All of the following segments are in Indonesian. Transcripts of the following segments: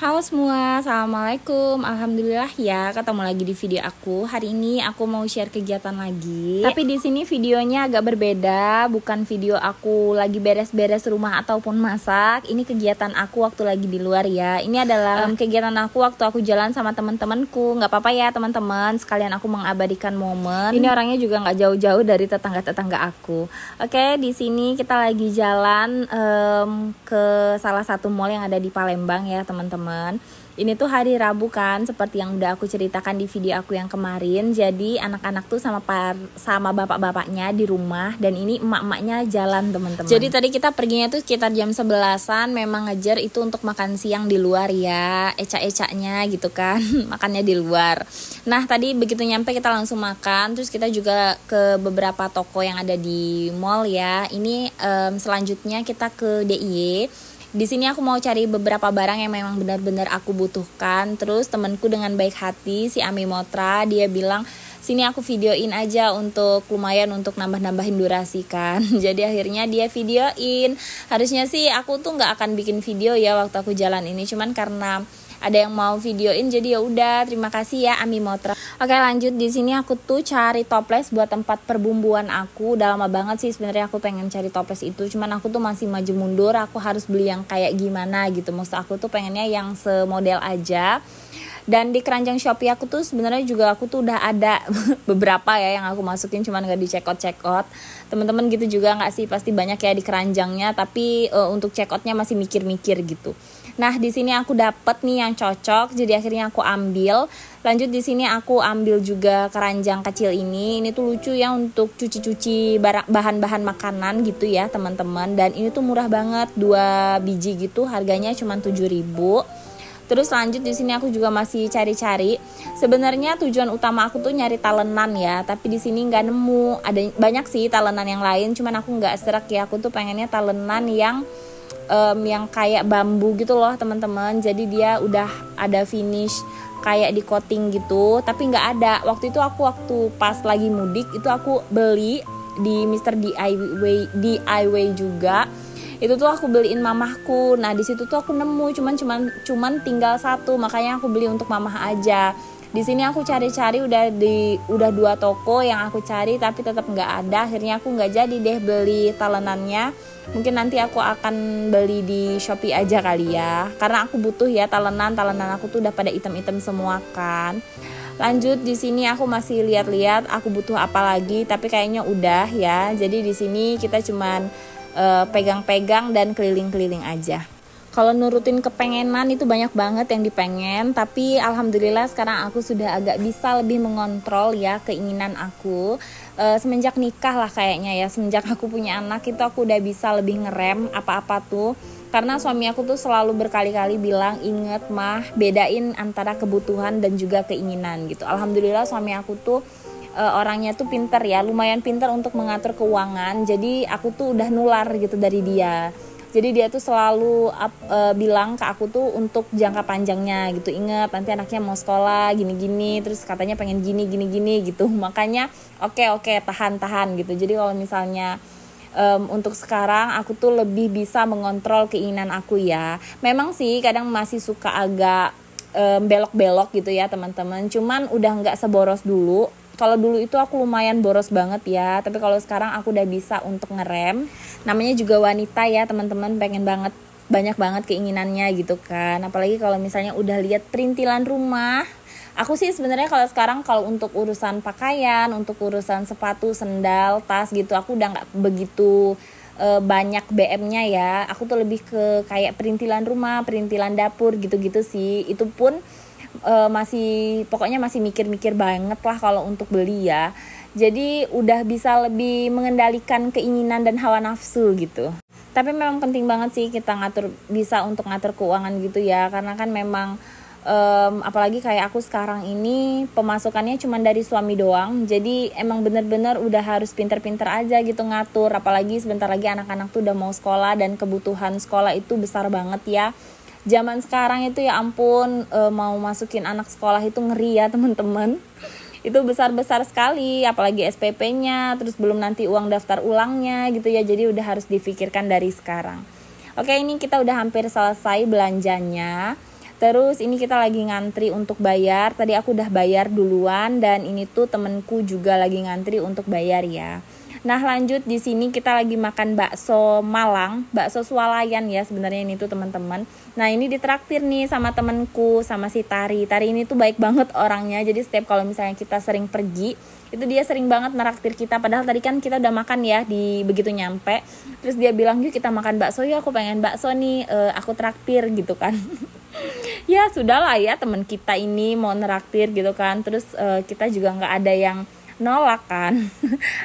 Halo semua, Assalamualaikum. Alhamdulillah ya, ketemu lagi di video aku. Hari ini aku mau share kegiatan lagi. Tapi di sini videonya agak berbeda, bukan video aku lagi beres-beres rumah ataupun masak. Ini kegiatan aku waktu lagi di luar ya. Ini adalah kegiatan aku waktu aku jalan sama teman-temanku. Nggak apa-apa ya teman-teman, sekalian aku mengabadikan momen. Ini orangnya juga nggak jauh-jauh dari tetangga-tetangga aku. Oke, di sini kita lagi jalan ke salah satu mall yang ada di Palembang ya teman-teman. Ini tuh hari Rabu kan, seperti yang udah aku ceritakan di video aku yang kemarin. Jadi anak-anak tuh sama bapak-bapaknya di rumah, dan ini emak-emaknya jalan teman-teman. Jadi tadi kita perginya tuh sekitar jam 11-an. Memang ngejar itu untuk makan siang di luar ya, eca-ecanya gitu kan. Makannya di luar. Nah tadi begitu nyampe kita langsung makan. Terus kita juga ke beberapa toko yang ada di mall ya. Ini selanjutnya kita ke DIY. Di sini aku mau cari beberapa barang yang memang benar-benar aku butuhkan. Terus temanku dengan baik hati, si Ami Motra, dia bilang, sini aku videoin aja untuk lumayan untuk nambah-nambahin durasi kan. Jadi akhirnya dia videoin. Harusnya sih aku tuh nggak akan bikin video ya waktu aku jalan ini, cuman karena ada yang mau videoin, jadi ya udah. Terima kasih ya Ami Motra. Oke lanjut, di sini aku tuh cari toples buat tempat perbumbuan aku. Udah lama banget sih sebenarnya aku pengen cari toples itu, cuman aku tuh masih maju mundur. Aku harus beli yang kayak gimana gitu. Maksud aku tuh pengennya yang semodel aja. Dan di keranjang Shopee aku tuh sebenarnya juga aku tuh udah ada beberapa ya yang aku masukin, cuman gak di check out. Teman-teman gitu juga nggak sih? Pasti banyak ya di keranjangnya, tapi untuk check outnya masih mikir-mikir gitu. Nah di sini aku dapet nih yang cocok, jadi akhirnya aku ambil. Lanjut di sini aku ambil juga keranjang kecil ini. Ini tuh lucu ya untuk cuci-cuci bahan-bahan makanan gitu ya teman-teman. Dan ini tuh murah banget, 2 biji gitu, harganya cuma 7.000. Terus lanjut di sini aku juga masih cari-cari. Sebenarnya tujuan utama aku tuh nyari talenan ya, tapi di sini nggak nemu. Ada banyak sih talenan yang lain, cuman aku nggak serak ya. Aku tuh pengennya talenan yang kayak bambu gitu loh teman-teman. Jadi dia udah ada finish kayak di coating gitu, tapi nggak ada. Waktu itu waktu pas lagi mudik itu aku beli di Mr. DIY juga. Itu tuh aku beliin mamahku. Nah di situ tuh aku nemu cuman tinggal satu, makanya aku beli untuk mamah aja. Di sini aku cari-cari udah 2 toko yang aku cari, tapi tetap nggak ada. Akhirnya aku nggak jadi deh beli talenannya. Mungkin nanti aku akan beli di Shopee aja kali ya, karena aku butuh ya talenan aku tuh udah pada item-item semua kan. Lanjut di sini aku masih lihat-lihat aku butuh apa lagi, tapi kayaknya udah ya. Jadi di sini kita cuman pegang-pegang dan keliling-keliling aja. Kalau nurutin kepengenan itu banyak banget yang dipengen, tapi alhamdulillah sekarang aku sudah agak bisa lebih mengontrol ya keinginan aku. Semenjak nikah lah kayaknya ya, semenjak aku punya anak itu aku udah bisa lebih ngerem apa-apa tuh. Karena suami aku tuh selalu berkali-kali bilang, inget mah, bedain antara kebutuhan dan juga keinginan gitu. Alhamdulillah suami aku tuh orangnya tuh pinter ya, lumayan pinter untuk mengatur keuangan. Jadi aku tuh udah nular gitu dari dia. Jadi dia tuh selalu bilang ke aku tuh untuk jangka panjangnya gitu. Ingat nanti anaknya mau sekolah gini-gini, terus katanya pengen gini-gini gitu. Makanya oke tahan gitu. Jadi kalau misalnya untuk sekarang aku tuh lebih bisa mengontrol keinginan aku ya. Memang sih kadang masih suka agak belok-belok gitu ya teman-teman. Cuman udah nggak seboros dulu. Kalau dulu itu aku lumayan boros banget ya, tapi kalau sekarang aku udah bisa untuk ngerem. Namanya juga wanita ya teman-teman, pengen banget, banyak banget keinginannya gitu kan. Apalagi kalau misalnya udah lihat perintilan rumah. Aku sih sebenarnya kalau sekarang kalau untuk urusan pakaian, untuk urusan sepatu, sendal, tas gitu, aku udah nggak begitu banyak BM-nya ya. Aku tuh lebih ke kayak perintilan rumah, perintilan dapur gitu-gitu sih. Itu pun pokoknya masih mikir-mikir banget lah kalau untuk beli ya. Jadi udah bisa lebih mengendalikan keinginan dan hawa nafsu gitu. Tapi memang penting banget sih kita bisa untuk ngatur keuangan gitu ya, karena kan memang apalagi kayak aku sekarang ini pemasukannya cuma dari suami doang. Jadi emang bener-bener udah harus pinter-pinter aja gitu ngatur. Apalagi sebentar lagi anak-anak tuh udah mau sekolah dan kebutuhan sekolah itu besar banget ya. Zaman sekarang itu ya ampun, mau masukin anak sekolah itu ngeri ya teman-teman. Itu besar-besar sekali, apalagi SPP-nya, terus belum nanti uang daftar ulangnya gitu ya. Jadi udah harus difikirkan dari sekarang. Oke, ini kita udah hampir selesai belanjanya. Terus ini kita lagi ngantri untuk bayar. Tadi aku udah bayar duluan dan ini tuh temenku juga lagi ngantri untuk bayar ya. Nah lanjut, di sini kita lagi makan bakso Malang, bakso swalayan ya sebenarnya ini tuh teman-teman. Nah ini ditraktir nih sama temenku, sama si Tari. Tari ini tuh baik banget orangnya. Jadi setiap kalau misalnya kita sering pergi, itu dia sering banget neraktir kita. Padahal tadi kan kita udah makan ya di begitu nyampe. Terus dia bilang, yuk kita makan bakso, yuk aku pengen bakso nih, aku traktir gitu kan. Ya sudahlah ya, teman kita ini mau neraktir gitu kan. Terus kita juga nggak ada yang nolak kan.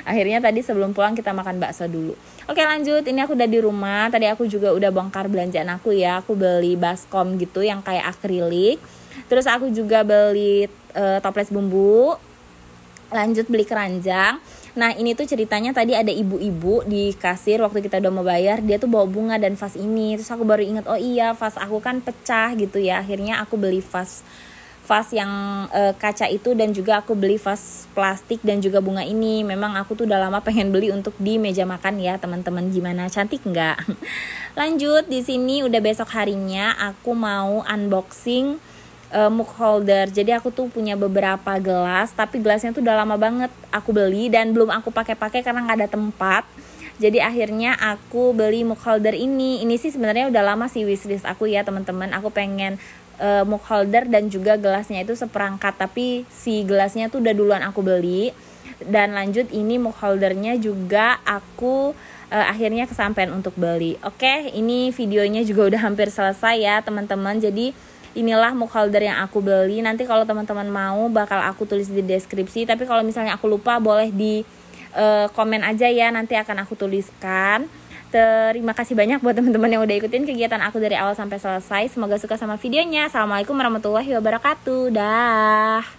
Akhirnya tadi sebelum pulang kita makan bakso dulu. Oke lanjut, ini aku udah di rumah. Tadi aku juga udah bongkar belanjaan aku ya. Aku beli baskom gitu yang kayak akrilik. Terus aku juga beli toples bumbu. Lanjut beli keranjang. Nah ini tuh ceritanya tadi ada ibu-ibu di kasir waktu kita udah mau bayar. Dia tuh bawa bunga dan vas ini. Terus aku baru ingat, oh iya vas aku kan pecah gitu ya. Akhirnya aku beli vas yang kaca itu, dan juga aku beli vas plastik dan juga bunga ini. Memang aku tuh udah lama pengen beli untuk di meja makan ya teman-teman. Gimana, cantik nggak? Lanjut, di sini udah besok harinya aku mau unboxing mug holder. Jadi aku tuh punya beberapa gelas, tapi gelasnya tuh udah lama banget aku beli dan belum aku pakai-pakai karena nggak ada tempat. Jadi akhirnya aku beli mug holder ini. Ini sih sebenarnya udah lama sih wishlist aku ya teman-teman. Aku pengen mug holder dan juga gelasnya itu seperangkat, tapi si gelasnya tuh udah duluan aku beli. Dan lanjut, ini mug holdernya juga aku akhirnya kesampean untuk beli. Oke, ini videonya juga udah hampir selesai ya teman-teman. Jadi inilah mug holder yang aku beli. Nanti kalau teman-teman mau bakal aku tulis di deskripsi, tapi kalau misalnya aku lupa boleh di komen aja ya, nanti akan aku tuliskan. Terima kasih banyak buat teman-teman yang udah ikutin kegiatan aku dari awal sampai selesai. Semoga suka sama videonya. Assalamualaikum warahmatullahi wabarakatuh. Dah.